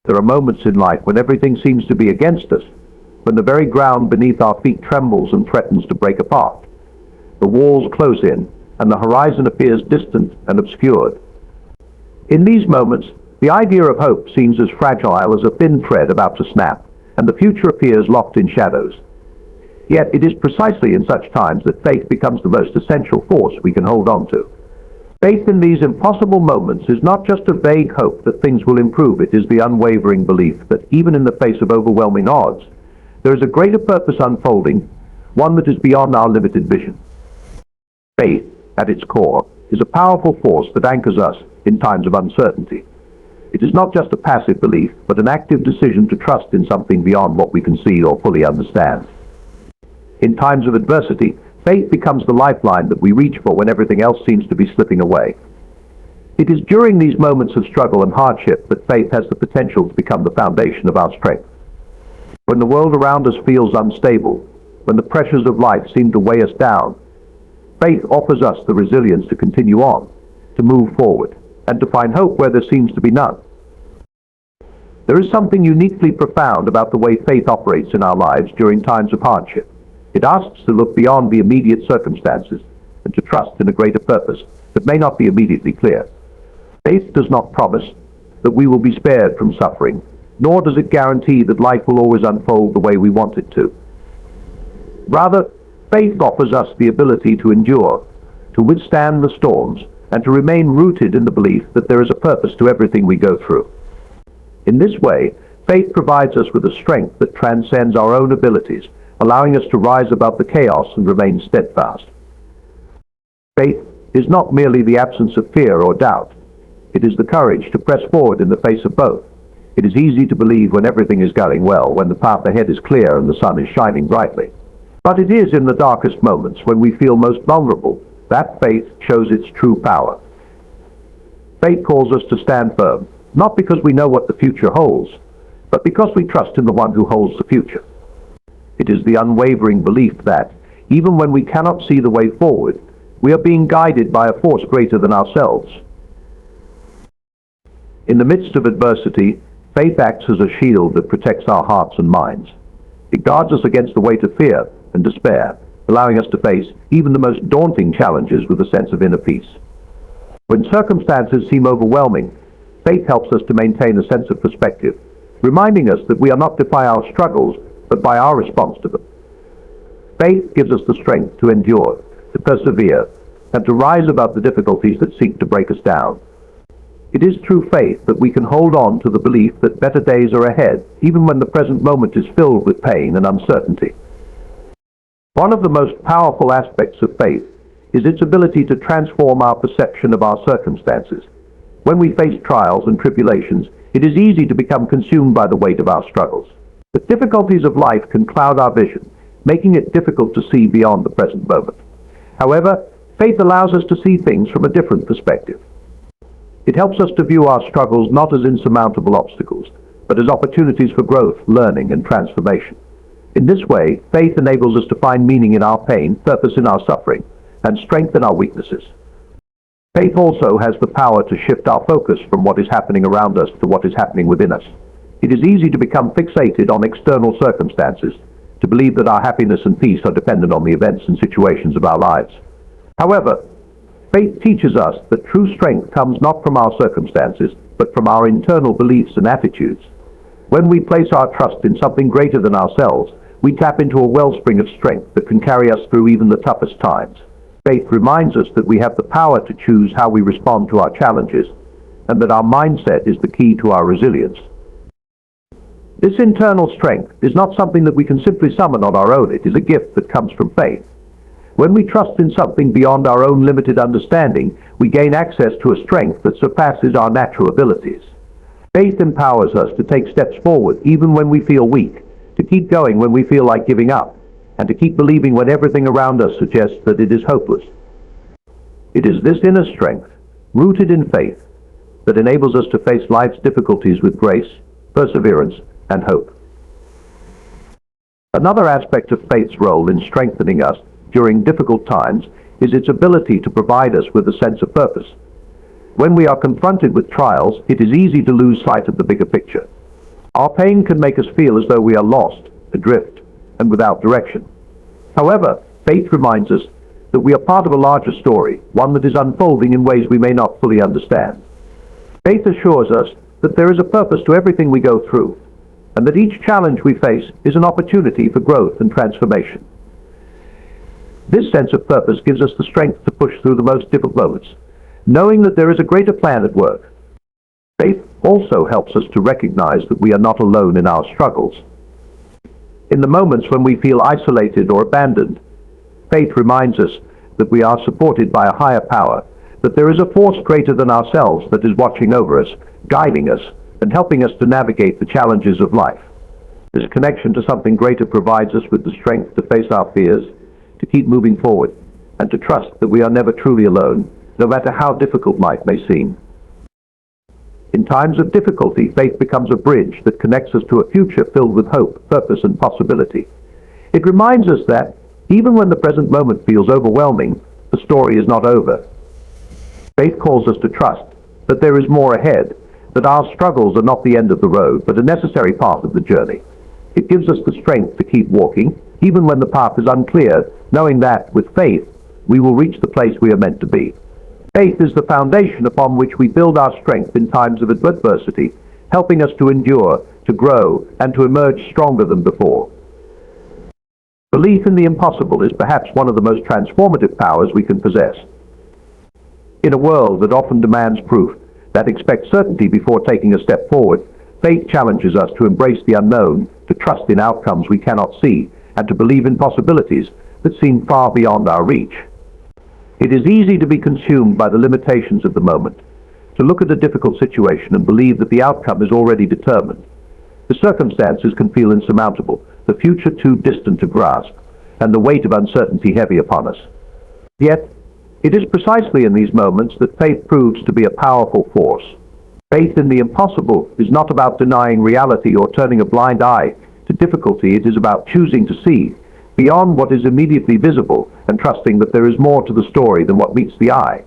There are moments in life when everything seems to be against us, when the very ground beneath our feet trembles and threatens to break apart. The walls close in, and the horizon appears distant and obscured. In these moments, the idea of hope seems as fragile as a thin thread about to snap, and the future appears locked in shadows. Yet it is precisely in such times that faith becomes the most essential force we can hold on to. Faith in these impossible moments is not just a vague hope that things will improve. It is the unwavering belief that even in the face of overwhelming odds, there is a greater purpose unfolding, one that is beyond our limited vision. Faith, at its core, is a powerful force that anchors us in times of uncertainty. It is not just a passive belief, but an active decision to trust in something beyond what we can see or fully understand. In times of adversity, faith becomes the lifeline that we reach for when everything else seems to be slipping away. It is during these moments of struggle and hardship that faith has the potential to become the foundation of our strength. When the world around us feels unstable, when the pressures of life seem to weigh us down, faith offers us the resilience to continue on, to move forward, and to find hope where there seems to be none. There is something uniquely profound about the way faith operates in our lives during times of hardship. It asks to look beyond the immediate circumstances and to trust in a greater purpose that may not be immediately clear. Faith does not promise that we will be spared from suffering, nor does it guarantee that life will always unfold the way we want it to. Rather, faith offers us the ability to endure, to withstand the storms, and to remain rooted in the belief that there is a purpose to everything we go through. In this way, faith provides us with a strength that transcends our own abilities, allowing us to rise above the chaos and remain steadfast. Faith is not merely the absence of fear or doubt. It is the courage to press forward in the face of both. It is easy to believe when everything is going well, when the path ahead is clear and the sun is shining brightly. But it is in the darkest moments, when we feel most vulnerable, that faith shows its true power. Faith calls us to stand firm, not because we know what the future holds, but because we trust in the one who holds the future. It is the unwavering belief that, even when we cannot see the way forward, we are being guided by a force greater than ourselves. In the midst of adversity, faith acts as a shield that protects our hearts and minds. It guards us against the weight of fear and despair, allowing us to face even the most daunting challenges with a sense of inner peace. When circumstances seem overwhelming, faith helps us to maintain a sense of perspective, reminding us that we are not defined by our struggles, but by our response to them. Faith gives us the strength to endure, to persevere, and to rise above the difficulties that seek to break us down. It is through faith that we can hold on to the belief that better days are ahead, even when the present moment is filled with pain and uncertainty. One of the most powerful aspects of faith is its ability to transform our perception of our circumstances. When we face trials and tribulations, it is easy to become consumed by the weight of our struggles. The difficulties of life can cloud our vision, making it difficult to see beyond the present moment. However, faith allows us to see things from a different perspective. It helps us to view our struggles not as insurmountable obstacles, but as opportunities for growth, learning, and transformation. In this way, faith enables us to find meaning in our pain, purpose in our suffering, and strength in our weaknesses. Faith also has the power to shift our focus from what is happening around us to what is happening within us. It is easy to become fixated on external circumstances, to believe that our happiness and peace are dependent on the events and situations of our lives. However, faith teaches us that true strength comes not from our circumstances, but from our internal beliefs and attitudes. When we place our trust in something greater than ourselves, we tap into a wellspring of strength that can carry us through even the toughest times. Faith reminds us that we have the power to choose how we respond to our challenges, and that our mindset is the key to our resilience. This internal strength is not something that we can simply summon on our own. It is a gift that comes from faith. When we trust in something beyond our own limited understanding, we gain access to a strength that surpasses our natural abilities. Faith empowers us to take steps forward even when we feel weak, to keep going when we feel like giving up, and to keep believing when everything around us suggests that it is hopeless. It is this inner strength, rooted in faith, that enables us to face life's difficulties with grace, perseverance, and hope. Another aspect of faith's role in strengthening us during difficult times is its ability to provide us with a sense of purpose. When we are confronted with trials, it is easy to lose sight of the bigger picture. Our pain can make us feel as though we are lost, adrift, and without direction. However, faith reminds us that we are part of a larger story, one that is unfolding in ways we may not fully understand. Faith assures us that there is a purpose to everything we go through, and that each challenge we face is an opportunity for growth and transformation. This sense of purpose gives us the strength to push through the most difficult moments, knowing that there is a greater plan at work. Faith also helps us to recognize that we are not alone in our struggles. In the moments when we feel isolated or abandoned, faith reminds us that we are supported by a higher power, that there is a force greater than ourselves that is watching over us, guiding us, and helping us to navigate the challenges of life. This connection to something greater provides us with the strength to face our fears, to keep moving forward, and to trust that we are never truly alone, no matter how difficult life may seem. In times of difficulty, faith becomes a bridge that connects us to a future filled with hope, purpose, and possibility. It reminds us that, even when the present moment feels overwhelming, the story is not over. Faith calls us to trust that there is more ahead, that our struggles are not the end of the road, but a necessary part of the journey. It gives us the strength to keep walking, even when the path is unclear, knowing that, with faith, we will reach the place we are meant to be. Faith is the foundation upon which we build our strength in times of adversity, helping us to endure, to grow, and to emerge stronger than before. Belief in the impossible is perhaps one of the most transformative powers we can possess. In a world that often demands proof, that expects certainty before taking a step forward, faith challenges us to embrace the unknown, to trust in outcomes we cannot see, and to believe in possibilities that seem far beyond our reach. It is easy to be consumed by the limitations of the moment, to look at a difficult situation and believe that the outcome is already determined. The circumstances can feel insurmountable, the future too distant to grasp, and the weight of uncertainty heavy upon us. Yet, it is precisely in these moments that faith proves to be a powerful force. Faith in the impossible is not about denying reality or turning a blind eye to difficulty. It is about choosing to see beyond what is immediately visible and trusting that there is more to the story than what meets the eye.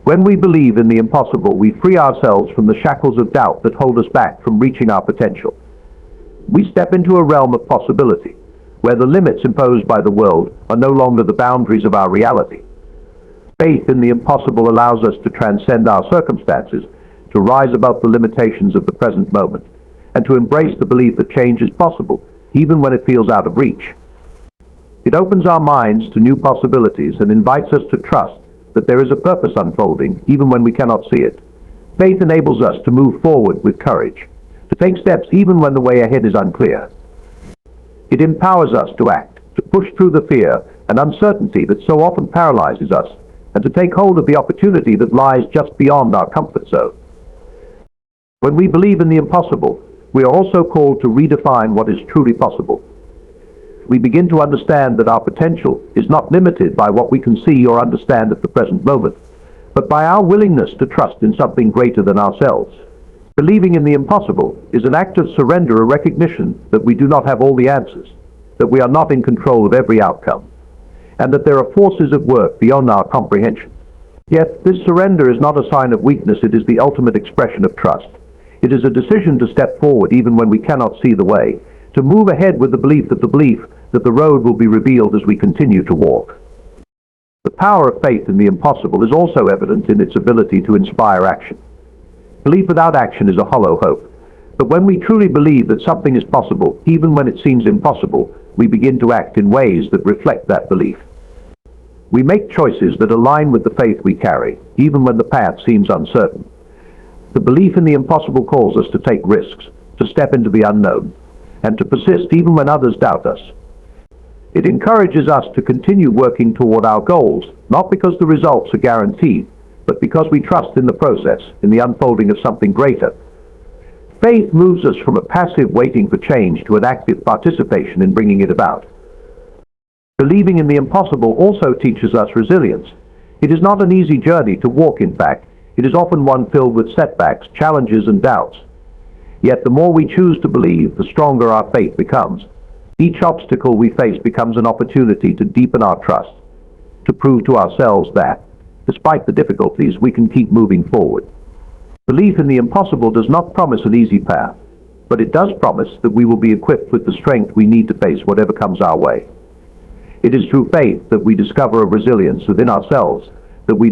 When we believe in the impossible, we free ourselves from the shackles of doubt that hold us back from reaching our potential. We step into a realm of possibility, where the limits imposed by the world are no longer the boundaries of our reality. Faith in the impossible allows us to transcend our circumstances, to rise above the limitations of the present moment, and to embrace the belief that change is possible, even when it feels out of reach. It opens our minds to new possibilities and invites us to trust that there is a purpose unfolding, even when we cannot see it. Faith enables us to move forward with courage, to take steps even when the way ahead is unclear. It empowers us to act, to push through the fear and uncertainty that so often paralyzes us, and to take hold of the opportunity that lies just beyond our comfort zone. When we believe in the impossible, we are also called to redefine what is truly possible. We begin to understand that our potential is not limited by what we can see or understand at the present moment, but by our willingness to trust in something greater than ourselves. Believing in the impossible is an act of surrender, a recognition that we do not have all the answers, that we are not in control of every outcome, and that there are forces at work beyond our comprehension. Yet, this surrender is not a sign of weakness. It is the ultimate expression of trust. It is a decision to step forward even when we cannot see the way, to move ahead with the belief that the road will be revealed as we continue to walk. The power of faith in the impossible is also evident in its ability to inspire action. Belief without action is a hollow hope, but when we truly believe that something is possible, even when it seems impossible, we begin to act in ways that reflect that belief. We make choices that align with the faith we carry, even when the path seems uncertain. The belief in the impossible calls us to take risks, to step into the unknown, and to persist even when others doubt us. It encourages us to continue working toward our goals, not because the results are guaranteed, but because we trust in the process, in the unfolding of something greater. Faith moves us from a passive waiting for change to an active participation in bringing it about. Believing in the impossible also teaches us resilience. It is not an easy journey to walk, in fact. It is often one filled with setbacks, challenges, and doubts. Yet the more we choose to believe, the stronger our faith becomes. Each obstacle we face becomes an opportunity to deepen our trust, to prove to ourselves that, despite the difficulties, we can keep moving forward. Belief in the impossible does not promise an easy path, but it does promise that we will be equipped with the strength we need to face whatever comes our way. It is through faith that we discover a resilience within ourselves, that we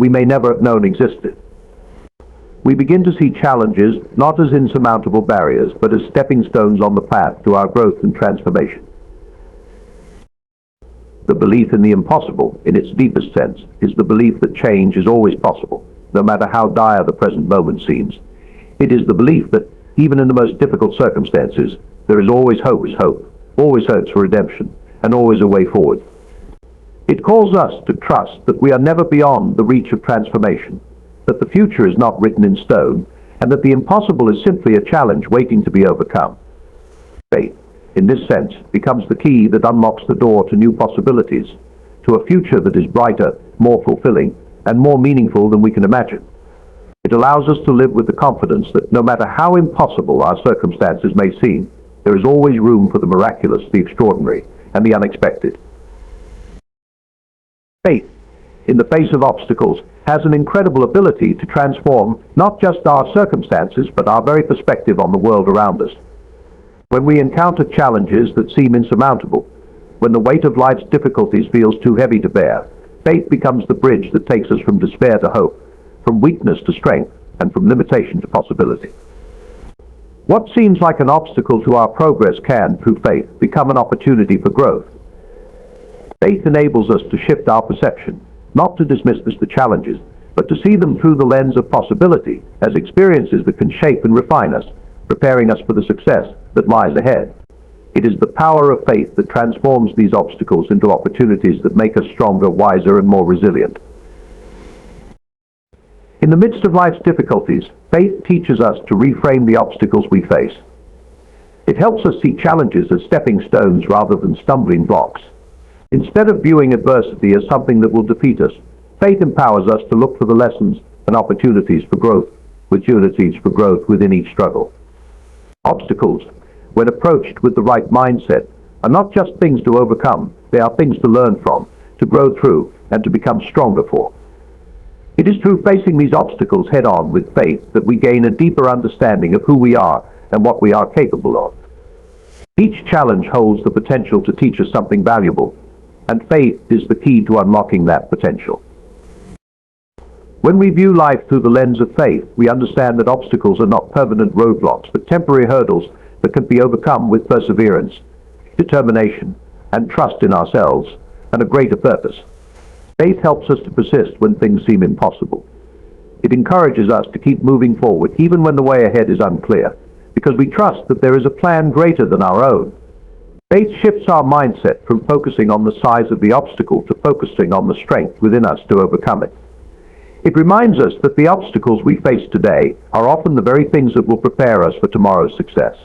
may never have known existed. We begin to see challenges not as insurmountable barriers, but as stepping stones on the path to our growth and transformation. The belief in the impossible, in its deepest sense, is the belief that change is always possible, no matter how dire the present moment seems. It is the belief that, even in the most difficult circumstances, there is always hope, always hopes for redemption, and always a way forward. It calls us to trust that we are never beyond the reach of transformation, that the future is not written in stone, and that the impossible is simply a challenge waiting to be overcome. Faith, in this sense, becomes the key that unlocks the door to new possibilities, to a future that is brighter, more fulfilling, and more meaningful than we can imagine. It allows us to live with the confidence that no matter how impossible our circumstances may seem, there is always room for the miraculous, the extraordinary, and the unexpected. Faith, in the face of obstacles, has an incredible ability to transform not just our circumstances, but our very perspective on the world around us. When we encounter challenges that seem insurmountable, when the weight of life's difficulties feels too heavy to bear, faith becomes the bridge that takes us from despair to hope, from weakness to strength, and from limitation to possibility. What seems like an obstacle to our progress can, through faith, become an opportunity for growth. Faith enables us to shift our perception, not to dismiss the challenges, but to see them through the lens of possibility as experiences that can shape and refine us, preparing us for the success that lies ahead. It is the power of faith that transforms these obstacles into opportunities that make us stronger, wiser, and more resilient. In the midst of life's difficulties, faith teaches us to reframe the obstacles we face. It helps us see challenges as stepping stones rather than stumbling blocks. Instead of viewing adversity as something that will defeat us, faith empowers us to look for the lessons and opportunities for growth within each struggle. Obstacles, when approached with the right mindset, are not just things to overcome, they are things to learn from, to grow through, and to become stronger for. It is through facing these obstacles head-on with faith that we gain a deeper understanding of who we are and what we are capable of. Each challenge holds the potential to teach us something valuable, and faith is the key to unlocking that potential. When we view life through the lens of faith, we understand that obstacles are not permanent roadblocks, but temporary hurdles that can be overcome with perseverance, determination, and trust in ourselves, and a greater purpose. Faith helps us to persist when things seem impossible. It encourages us to keep moving forward even when the way ahead is unclear, because we trust that there is a plan greater than our own. Faith shifts our mindset from focusing on the size of the obstacle to focusing on the strength within us to overcome it. It reminds us that the obstacles we face today are often the very things that will prepare us for tomorrow's success.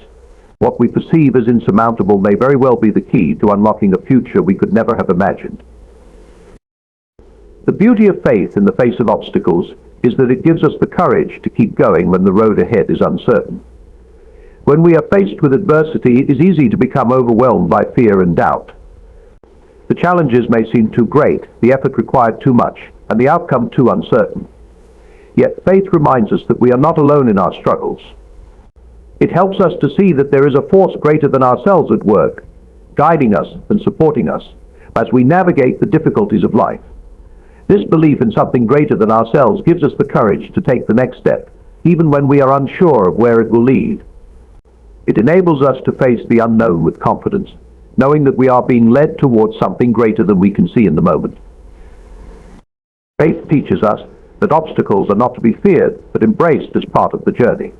What we perceive as insurmountable may very well be the key to unlocking a future we could never have imagined. The beauty of faith in the face of obstacles is that it gives us the courage to keep going when the road ahead is uncertain. When we are faced with adversity, it is easy to become overwhelmed by fear and doubt. The challenges may seem too great, the effort required too much, and the outcome too uncertain. Yet faith reminds us that we are not alone in our struggles. It helps us to see that there is a force greater than ourselves at work, guiding us and supporting us as we navigate the difficulties of life. This belief in something greater than ourselves gives us the courage to take the next step, even when we are unsure of where it will lead. It enables us to face the unknown with confidence, knowing that we are being led towards something greater than we can see in the moment. Faith teaches us that obstacles are not to be feared, but embraced as part of the journey.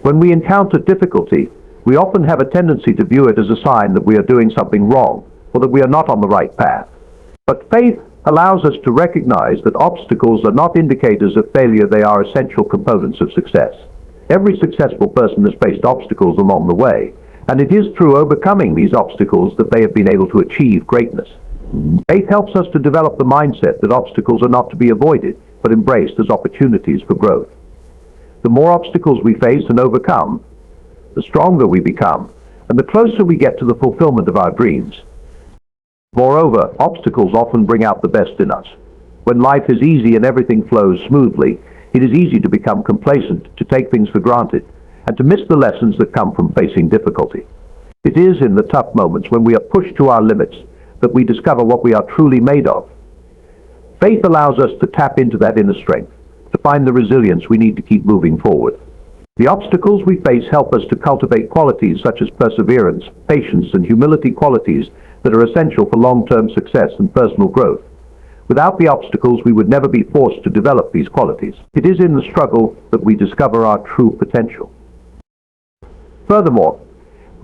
When we encounter difficulty, we often have a tendency to view it as a sign that we are doing something wrong, or that we are not on the right path. But faith allows us to recognize that obstacles are not indicators of failure, they are essential components of success. Every successful person has faced obstacles along the way, and it is through overcoming these obstacles that they have been able to achieve greatness. Faith helps us to develop the mindset that obstacles are not to be avoided, but embraced as opportunities for growth. The more obstacles we face and overcome, the stronger we become, and the closer we get to the fulfillment of our dreams. Moreover, obstacles often bring out the best in us. When life is easy and everything flows smoothly, it is easy to become complacent, to take things for granted, and to miss the lessons that come from facing difficulty. It is in the tough moments when we are pushed to our limits that we discover what we are truly made of. Faith allows us to tap into that inner strength, to find the resilience we need to keep moving forward. The obstacles we face help us to cultivate qualities such as perseverance, patience, and humility, qualities that are essential for long-term success and personal growth. Without the obstacles, we would never be forced to develop these qualities. It is in the struggle that we discover our true potential. Furthermore,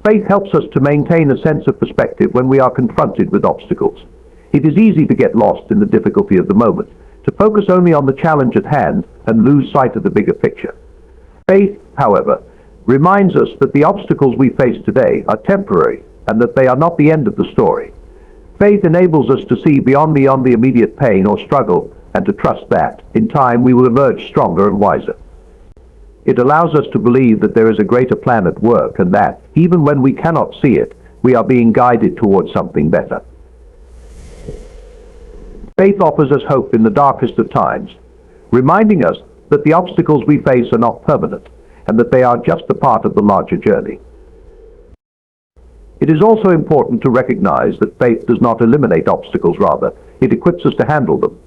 faith helps us to maintain a sense of perspective when we are confronted with obstacles. It is easy to get lost in the difficulty of the moment, to focus only on the challenge at hand and lose sight of the bigger picture. Faith, however, reminds us that the obstacles we face today are temporary and that they are not the end of the story. Faith enables us to see beyond the immediate pain or struggle and to trust that, in time, we will emerge stronger and wiser. It allows us to believe that there is a greater plan at work and that, even when we cannot see it, we are being guided towards something better. Faith offers us hope in the darkest of times, reminding us that the obstacles we face are not permanent and that they are just a part of the larger journey. It is also important to recognize that faith does not eliminate obstacles, rather, it equips us to handle them.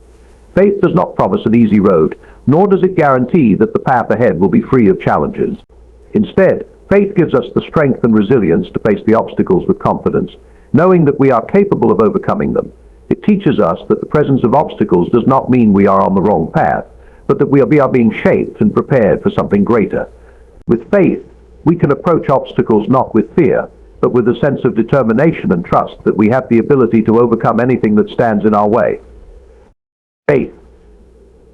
Faith does not promise an easy road, nor does it guarantee that the path ahead will be free of challenges. Instead, faith gives us the strength and resilience to face the obstacles with confidence, knowing that we are capable of overcoming them. It teaches us that the presence of obstacles does not mean we are on the wrong path, but that we are being shaped and prepared for something greater. With faith, we can approach obstacles not with fear, but with a sense of determination and trust that we have the ability to overcome anything that stands in our way. Faith,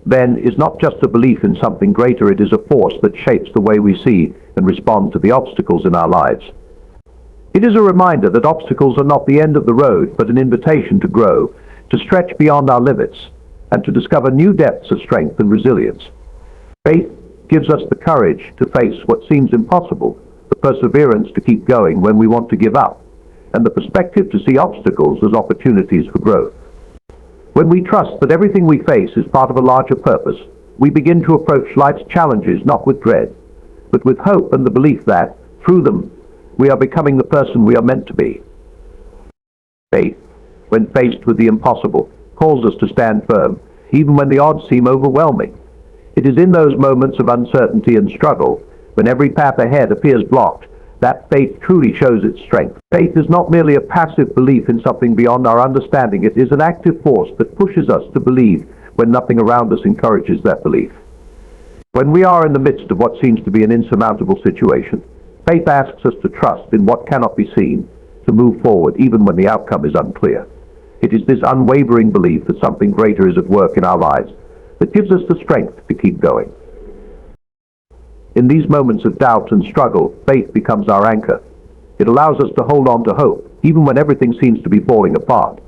then, is not just a belief in something greater, it is a force that shapes the way we see and respond to the obstacles in our lives. It is a reminder that obstacles are not the end of the road, but an invitation to grow, to stretch beyond our limits, and to discover new depths of strength and resilience. Faith gives us the courage to face what seems impossible, the perseverance to keep going when we want to give up, and the perspective to see obstacles as opportunities for growth. When we trust that everything we face is part of a larger purpose, we begin to approach life's challenges not with dread, but with hope and the belief that, through them, we are becoming the person we are meant to be. Faith, when faced with the impossible, calls us to stand firm, even when the odds seem overwhelming. It is in those moments of uncertainty and struggle, when every path ahead appears blocked, that faith truly shows its strength. Faith is not merely a passive belief in something beyond our understanding. It is an active force that pushes us to believe when nothing around us encourages that belief. When we are in the midst of what seems to be an insurmountable situation, faith asks us to trust in what cannot be seen, to move forward even when the outcome is unclear. It is this unwavering belief that something greater is at work in our lives that gives us the strength to keep going. In these moments of doubt and struggle, faith becomes our anchor. It allows us to hold on to hope, even when everything seems to be falling apart.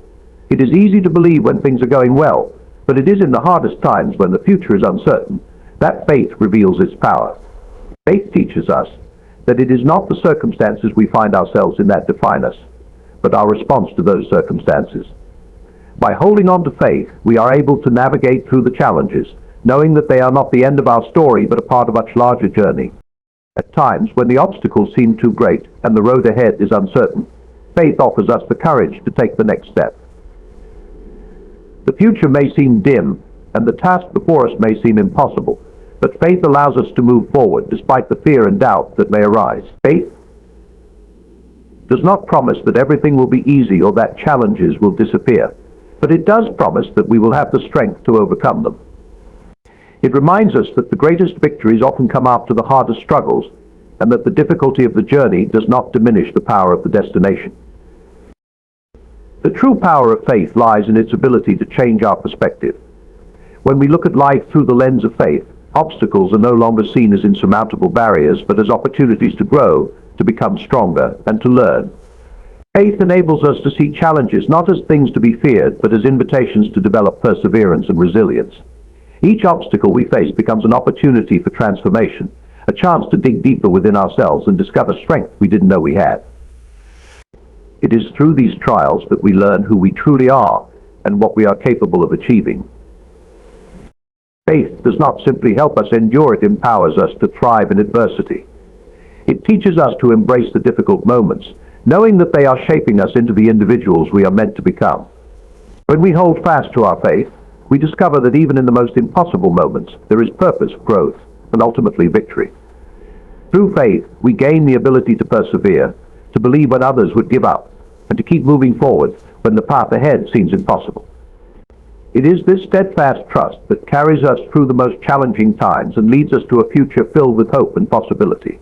It is easy to believe when things are going well, but it is in the hardest times when the future is uncertain that faith reveals its power. Faith teaches us that it is not the circumstances we find ourselves in that define us, but our response to those circumstances. By holding on to faith, we are able to navigate through the challenges, knowing that they are not the end of our story, but a part of a much larger journey. At times, when the obstacles seem too great and the road ahead is uncertain, faith offers us the courage to take the next step. The future may seem dim, and the task before us may seem impossible, but faith allows us to move forward despite the fear and doubt that may arise. Faith does not promise that everything will be easy or that challenges will disappear, but it does promise that we will have the strength to overcome them. It reminds us that the greatest victories often come after the hardest struggles, and that the difficulty of the journey does not diminish the power of the destination. The true power of faith lies in its ability to change our perspective. When we look at life through the lens of faith, obstacles are no longer seen as insurmountable barriers, but as opportunities to grow, to become stronger, and to learn. Faith enables us to see challenges not as things to be feared, but as invitations to develop perseverance and resilience. Each obstacle we face becomes an opportunity for transformation, a chance to dig deeper within ourselves and discover strength we didn't know we had. It is through these trials that we learn who we truly are and what we are capable of achieving. Faith does not simply help us endure, it empowers us to thrive in adversity. It teaches us to embrace the difficult moments, knowing that they are shaping us into the individuals we are meant to become. When we hold fast to our faith, we discover that even in the most impossible moments, there is purpose, growth, and ultimately victory. Through faith, we gain the ability to persevere, to believe when others would give up, and to keep moving forward when the path ahead seems impossible. It is this steadfast trust that carries us through the most challenging times and leads us to a future filled with hope and possibility.